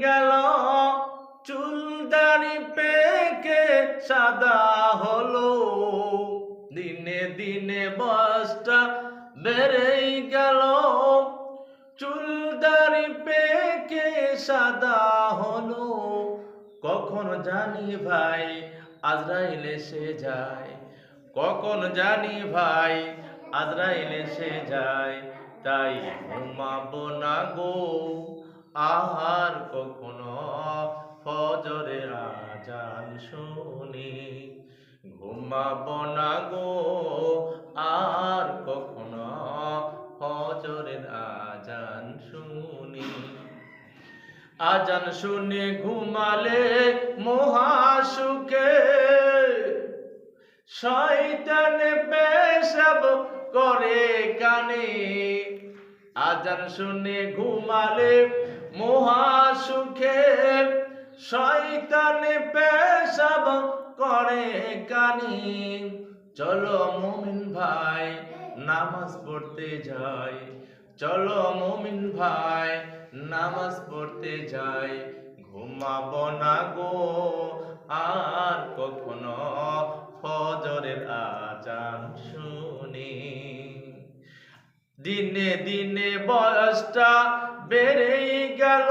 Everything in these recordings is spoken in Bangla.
গেল, চুল দাড়ি পেকে সাদা হলো। দিনে দিনে বয়সটা বেড়েই গেল, চুল দাড়ি পেকে সাদা হলো। কখন জানি ভাই আজরাইল এসে যায়, কখন জানি ভাই আজরাইল এসে যায়। তাই ঘুমাবো না গো আর কখনো ফজরের আজান শুনি। ঘুমাবো না গো আর কখনো ফজরের আজান শুনি। আজান শুনে ঘুমালে মহাসুখে, শয়তানে পেশাব করে কানে। আজান শুনে ঘুমালে মহাসুখে, শয়তানে পেশাব করে কানে। চলো মুমিন ভাই নামাজ পড়তে যাই, চলো মুমিন ভাই নামাজ পড়তে যাই। ঘুমাবো না গো আর কখনো ফজরের আজান শুনি। দিনে দিনে বয়সটা বেড়েই গেল,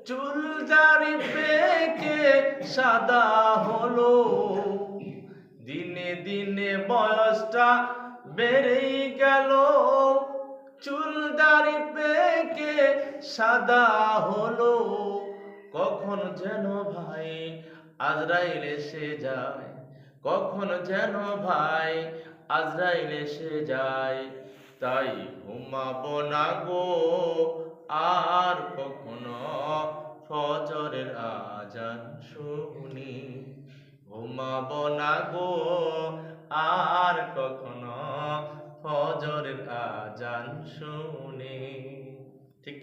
চুল দাড়ি পেকে সাদা হলো। দিনে দিনে বয়সটা বেড়েই গেল, চুল দাড়ি পেকে সাদা হলো। কখন যেন ভাই আজরাইল এসে যায়, কখন যেন ভাই আজরাইল এসে যায়। তাই ঘুমাবো না গো আর কখনো ফজরের আজান শুনি। ঘুমাবো না গো আর কখনো ফজরের আজান শুনি। ঠিক